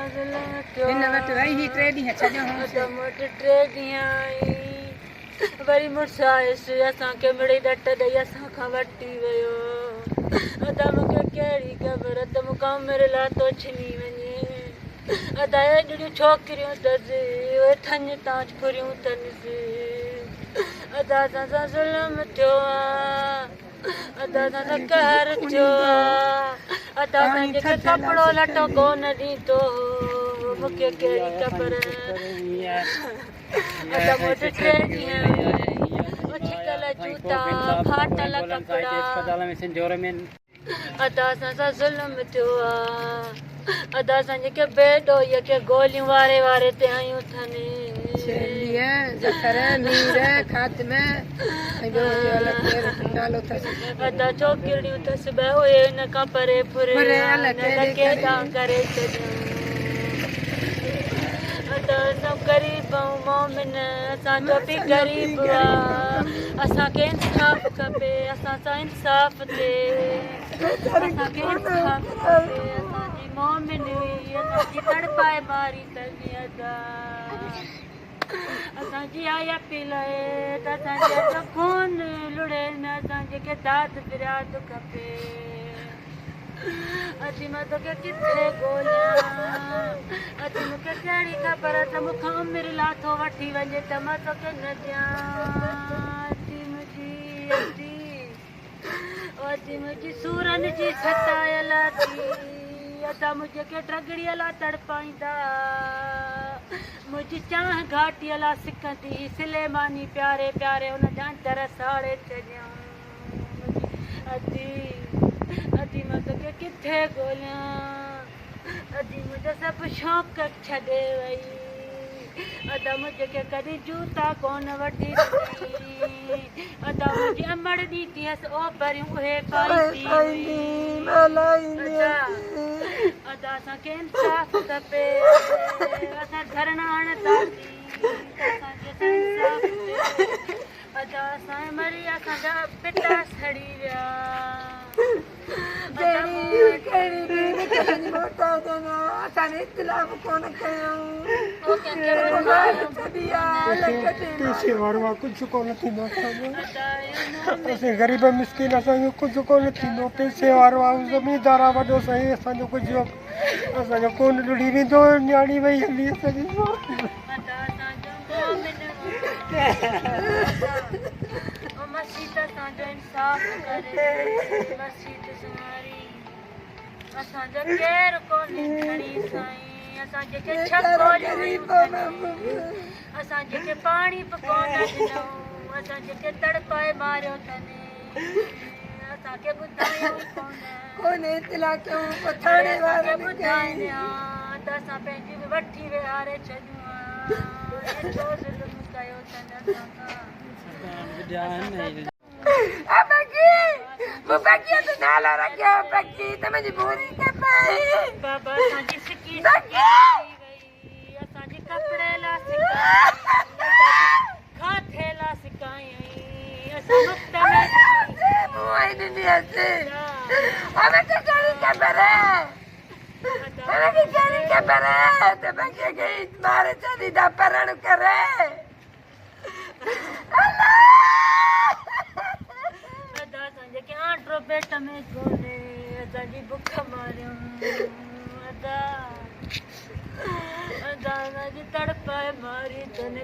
हिन वटि वई ही 3 ॾींहं छॾियो वरी मुड़ुसु आयुसि असांखे मिड़ी ॾट ॾेई असां खां वठी वियो अदा मूंखे कहिड़ी ख़बर त मूंखां मिड़े लाइ थो छिनी वञे अदा एॾियूं छोकिरियूं अथसि उहे थञ तां फुरियूं अथसि अदा असां सां ज़ुल्म थियो आहे अदा असां सां कहर थियो आहे अदा असांखे कपिड़ो लटो कोन ॾींदो मूंखे कहिड़ी ख़बर अदा मूं वटि 3 ॾींहं छिकल जूता फाटल कपिड़ा अदा असां सां ज़ुल्म थियो आहे अदा असां जेके बेडोईअ खे गोलियूं वारे वारे ते आयूं अथनि अदा छोकिरियूं अथसि उहे हिन खां परे फुरे करे छॾियूं अदा असां ग़रीब ऐं मोमिन असांजो बि ग़रीब आहे असांखे इंसाफ़ खपे असां सां इंसाफ़ थिए असांखे इंसाफ़ खपे असांजी मोमिन हुई असांजी तड़पाए मारी अथनि अदा असांजी आया पी लहे त असांजे खून लुड़े न असांजे खे दाद फिरियाद खपे अॼु मां तोखे किथे ॻोल्हियां अॼु मूंखे कहिड़ी ख़बर त मूंखां उमिरि लाथो वठी वञे त मां तोखे न ॾियां अॼु मुंहिंजी सूरनि जी सतायल थी अदा मुंहिंजे ट्रगड़ीअ लाइ तड़पाईंदा मुंहिंजी चांहि घाटीअ लाइ सिकंदी सिलेमानी प्यारे प्यारे हुन जा दर साड़े छॾियऊं अॼु मां तोखे किथे ॻोल्हियां अॼु मुंहिंजा सभु शौक़ु छॾे वई अदा मुंहिंजे कॾहिं जूता कोन वठी ॾिनी अदा मुंहिंजी अमड़ ॾींदी हुअसि ओभरियूं उहे पाईंदी अदा असांखे इंसाफ़ खपे असां धरणा हणंदासीं असांखे इंसाफ़ अदा असां मरी असांजा पिता सड़ी विया कुझु कोन थींदो असां ग़रीब मिसकिन असांजो कुझु कोन थींदो पैसे वारो आहे ज़मीनदार आहे वॾो साईं असांजो कुझु असांजो कोन लुड़ी वेंदो न्याणी वई हली असांजी मस्जिद असांजो इंसाफ़ करे मस्जिद सुमारी असांजो केरु कोन्हे खणी साईं असां जेके असां जेके पाणी बि कोन ॾिनऊं असां जेके तड़पाए मारियो अथनि असांखे ॿुधायूं कोन ॿुधाइनि हा त असां पंहिंजी बि वठी विहारे छॾियूं छो ज़ुल्म कयो अथनि बाबा असांजी सिकी असांजे कपिड़े लाइ खाधे लाइ सिकायईं असां मुफ़्त जेके आंड्रो पेट में कोन्हे असांजी बुख मारियूं अदा असांजी तड़पाए मारी अथनि